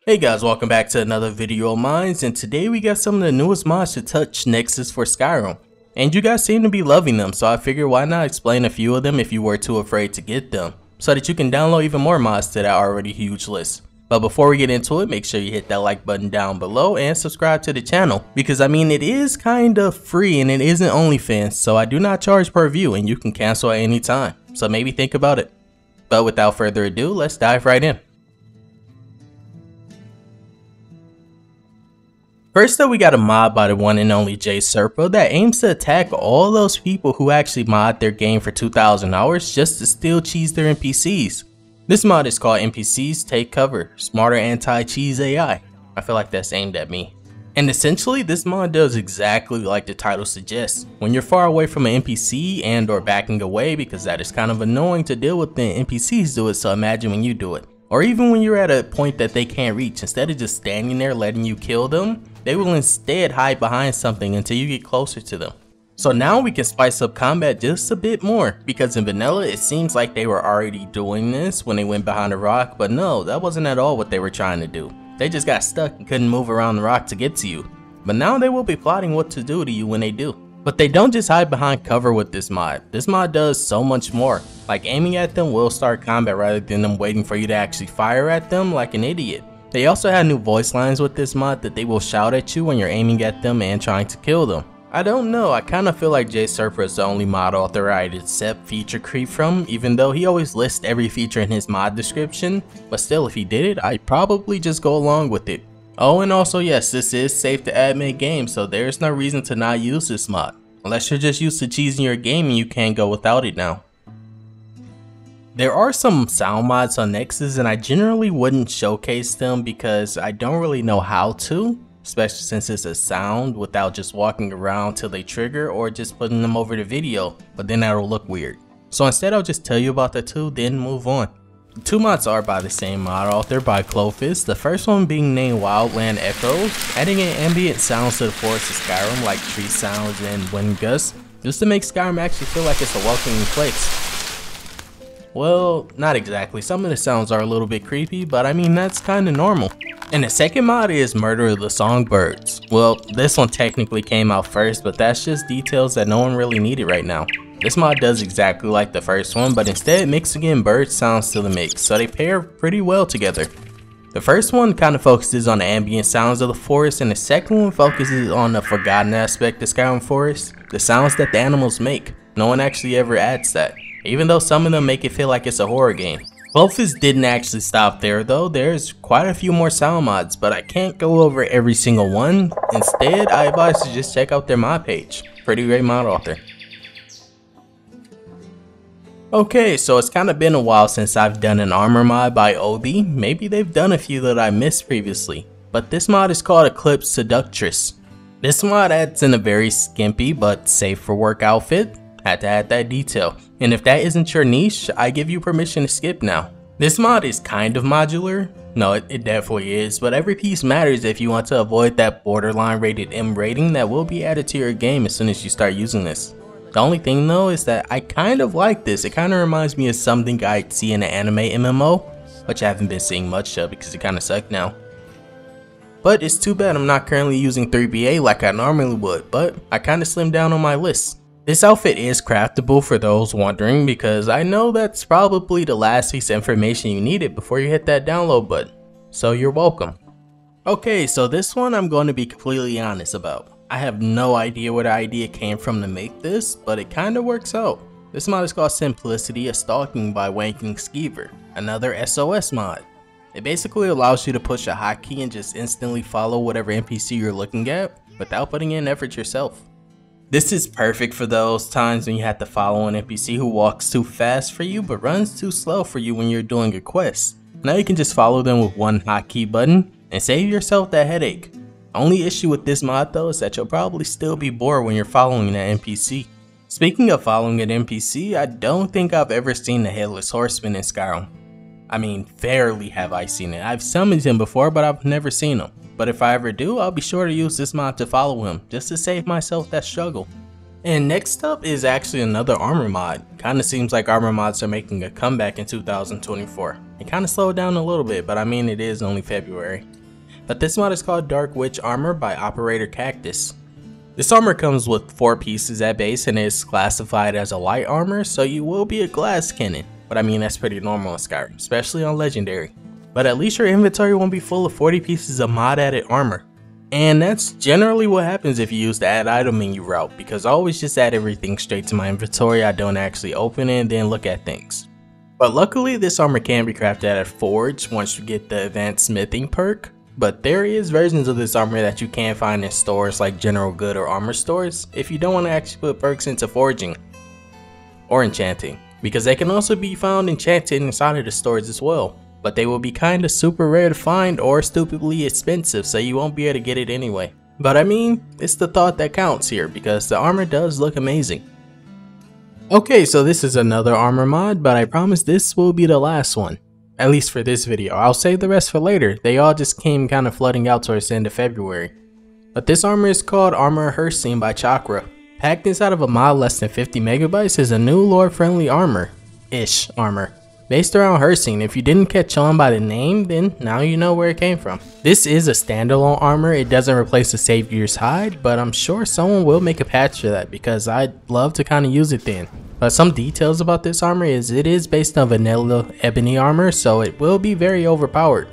Hey guys, welcome back to another video of mine, and today we got some of the newest mods to touch Nexus for Skyrim. And you guys seem to be loving them, so I figured why not explain a few of them if you were too afraid to get them, so that you can download even more mods to that already huge list. But before we get into it, make sure you hit that like button down below and subscribe to the channel, because I mean it is kinda free and it isn't OnlyFans, so I do not charge per view and you can cancel at any time, so maybe think about it. But without further ado, let's dive right in. First up, we got a mod by the one and only Serpo that aims to attack all those people who actually mod their game for 2,000 hours just to steal cheese their NPCs. This mod is called NPCs Take Cover, Smarter Anti-Cheese AI. I feel like that's aimed at me. And essentially, this mod does exactly like the title suggests. When you're far away from an NPC and or backing away, because that is kind of annoying to deal with, the NPCs do it, so imagine when you do it. Or even when you're at a point that they can't reach, instead of just standing there letting you kill them, they will instead hide behind something until you get closer to them. So now we can spice up combat just a bit more, because in vanilla it seems like they were already doing this when they went behind a rock, but no, that wasn't at all what they were trying to do. They just got stuck and couldn't move around the rock to get to you. But now they will be plotting what to do to you when they do. But they don't just hide behind cover with this mod. This mod does so much more. Like aiming at them will start combat rather than them waiting for you to actually fire at them like an idiot. They also have new voice lines with this mod that they will shout at you when you're aiming at them and trying to kill them. I don't know, I kinda feel like Serpo is the only mod author I'd accept feature creep from, even though he always lists every feature in his mod description, but still if he did it, I'd probably just go along with it. Oh, and also yes, this is safe to add mid-game, so there's no reason to not use this mod. Unless you're just used to cheesing your game and you can't go without it now. There are some sound mods on Nexus and I generally wouldn't showcase them because I don't really know how to, especially since it's a sound without just walking around till they trigger or just putting them over the video, but then that'll look weird. So instead I'll just tell you about the two, then move on. The two mods are by the same mod author, by Clovis, the first one being named Wildwood Echoes, adding in ambient sounds to the forest of Skyrim like tree sounds and wind gusts, just to make Skyrim actually feel like it's a welcoming place. Well, not exactly, some of the sounds are a little bit creepy, but I mean that's kinda normal. And the second mod is Murder of the Songbirds. Well, this one technically came out first, but that's just details that no one really needed right now. This mod does exactly like the first one, but instead mixing in bird sounds to the mix, so they pair pretty well together. The first one kind of focuses on the ambient sounds of the forest, and the second one focuses on the forgotten aspect of Skyrim Forest, the sounds that the animals make. No one actually ever adds that, even though some of them make it feel like it's a horror game. Clovis didn't actually stop there though, there's quite a few more sound mods, but I can't go over every single one. Instead, I advise to just check out their mod page. Pretty great mod author. Okay, so it's kind of been a while since I've done an armor mod by OD. Maybe they've done a few that I missed previously, but this mod is called Eclipse Seductress. This mod adds in a very skimpy but safe for work outfit. Had to add that detail, and if that isn't your niche, I give you permission to skip now. This mod is kind of modular. No, it definitely is, but every piece matters if you want to avoid that borderline rated M rating that will be added to your game as soon as you start using this. The only thing though is that I kind of like this. It kind of reminds me of something I'd see in an anime MMO, which I haven't been seeing much of because it kind of sucked now. But it's too bad I'm not currently using 3BA like I normally would, but I kind of slimmed down on my list. This outfit is craftable for those wondering, because I know that's probably the last piece of information you needed before you hit that download button, so you're welcome. Okay, so this one I'm going to be completely honest about. I have no idea where the idea came from to make this, but it kinda works out. This mod is called Simplicity, a Stalking by Wanking Skeever, another SOS mod. It basically allows you to push a hotkey and just instantly follow whatever NPC you're looking at, without putting in effort yourself. This is perfect for those times when you have to follow an NPC who walks too fast for you but runs too slow for you when you're doing a quest. Now you can just follow them with one hotkey button and save yourself that headache. Only issue with this mod though is that you'll probably still be bored when you're following that NPC. Speaking of following an NPC, I don't think I've ever seen the Headless Horseman in Skyrim. I mean, rarely have I seen it. I've summoned him before, but I've never seen him. But if I ever do, I'll be sure to use this mod to follow him, just to save myself that struggle. And next up is actually another armor mod. Kinda seems like armor mods are making a comeback in 2024. It kinda slowed down a little bit, but I mean it is only February. But this mod is called Dark Witch Armor by Operator Cactus. This armor comes with 4 pieces at base and is classified as a light armor, so you will be a glass cannon. But I mean that's pretty normal in Skyrim, especially on Legendary. But at least your inventory won't be full of 40 pieces of mod added armor. And that's generally what happens if you use the add item menu route, because I always just add everything straight to my inventory. I don't actually open it and then look at things. But luckily this armor can be crafted at Forge once you get the advanced smithing perk. But there is versions of this armor that you can find in stores like general good or armor stores if you don't want to actually put perks into forging or enchanting, because they can also be found enchanted inside of the stores as well. But they will be kinda super rare to find or stupidly expensive, so you won't be able to get it anyway. But I mean, it's the thought that counts here, because the armor does look amazing. Okay, so this is another armor mod, but I promise this will be the last one. At least for this video. I'll save the rest for later. They all just came kinda flooding out towards the end of February. But this armor is called Armor Hircine by Chakra. Packed inside of a mod less than 50 megabytes is a new lore-friendly armor-ish armor. Based around Hircine. If you didn't catch on by the name, then now you know where it came from. This is a standalone armor. It doesn't replace the Savior's Hide, but I'm sure someone will make a patch for that because I'd love to kind of use it then. But some details about this armor is it is based on vanilla ebony armor, so it will be very overpowered.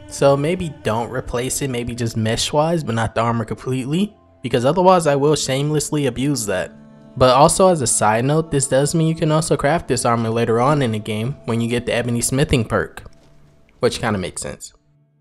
So maybe don't replace it, maybe just mesh wise, but not the armor completely, because otherwise I will shamelessly abuse that. But also as a side note, this does mean you can also craft this armor later on in the game when you get the ebony smithing perk, which kind of makes sense.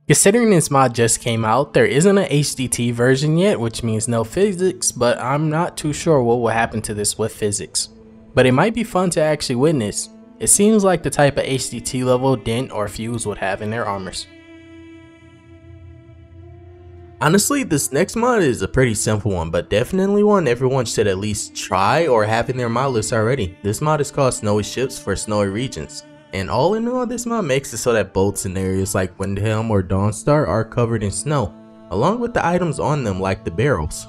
Considering this mod just came out, there isn't an HDT version yet, which means no physics, but I'm not too sure what will happen to this with physics. But it might be fun to actually witness. It seems like the type of HDT level Dent or Fuse would have in their armors. Honestly, this next mod is a pretty simple one, but definitely one everyone should at least try or have in their mod list already. This mod is called Snowy Ships for Snowy Regions. And all in all, this mod makes it so that boats in areas like Windhelm or Dawnstar are covered in snow, along with the items on them like the barrels.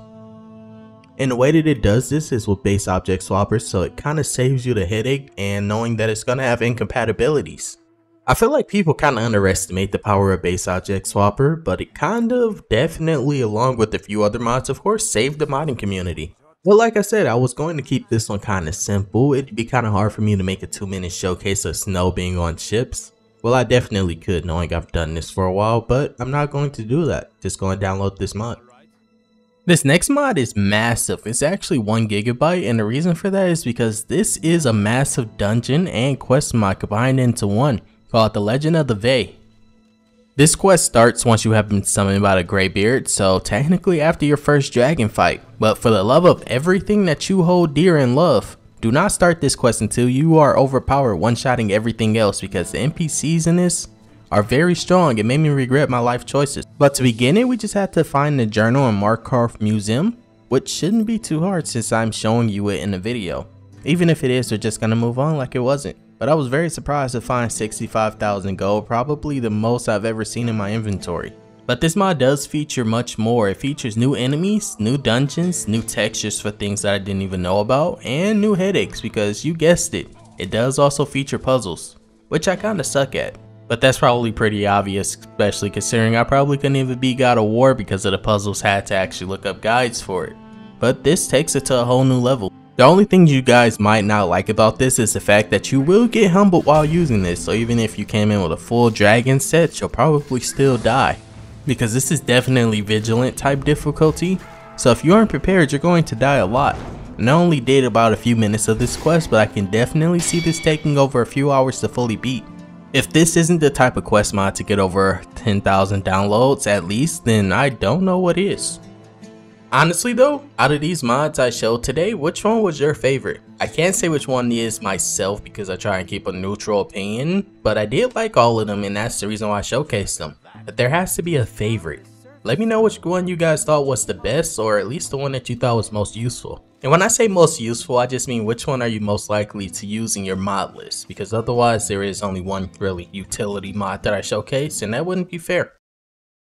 And the way that it does this is with base object swappers, so it kind of saves you the headache and knowing that it's going to have incompatibilities. I feel like people kind of underestimate the power of base object swapper, but it kind of definitely, along with a few other mods of course, saved the modding community. But like I said, I was going to keep this one kind of simple. It'd be kind of hard for me to make a 2-minute showcase of snow being on ships. Well, I definitely could knowing I've done this for a while, but I'm not going to do that. Just going to download this mod. This next mod is massive. It's actually 1 GB, and the reason for that is because this is a massive dungeon and quest mod combined into one, called The Legend of the Vae. This quest starts once you have been summoned by the Greybeard, so technically after your first dragon fight. But for the love of everything that you hold dear and love, do not start this quest until you are overpowered one-shotting everything else, because the NPCs in this are very strong. It made me regret my life choices. But to begin it, we just had to find the journal in Markarth Museum, which shouldn't be too hard since I'm showing you it in the video. Even if it is, we're just gonna move on like it wasn't. But I was very surprised to find 65,000 gold, probably the most I've ever seen in my inventory. But this mod does feature much more. It features new enemies, new dungeons, new textures for things that I didn't even know about, and new headaches because you guessed it, it does also feature puzzles, which I kinda suck at. But that's probably pretty obvious, especially considering I probably couldn't even beat God of War because of the puzzles. Had to actually look up guides for it. But this takes it to a whole new level. The only thing you guys might not like about this is the fact that you will get humbled while using this, so even if you came in with a full dragon set, you'll probably still die. Because this is definitely vigilant type difficulty, so if you aren't prepared, you're going to die a lot. And I only did about a few minutes of this quest, but I can definitely see this taking over a few hours to fully beat. If this isn't the type of quest mod to get over 10,000 downloads at least, then I don't know what is. Honestly though, out of these mods I showed today, which one was your favorite? I can't say which one is myself because I try and keep a neutral opinion, but I did like all of them and that's the reason why I showcased them. But there has to be a favorite. Let me know which one you guys thought was the best, or at least the one that you thought was most useful. And when I say most useful, I just mean which one are you most likely to use in your mod list, because otherwise there is only one really utility mod that I showcase and that wouldn't be fair.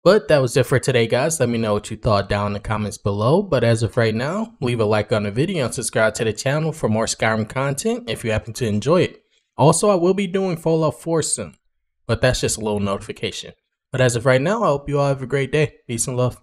But that was it for today, guys. Let me know what you thought down in the comments below. But as of right now, leave a like on the video and subscribe to the channel for more Skyrim content if you happen to enjoy it. Also, I will be doing Fallout 4 soon, but that's just a little notification. But as of right now, I hope you all have a great day. Peace and love.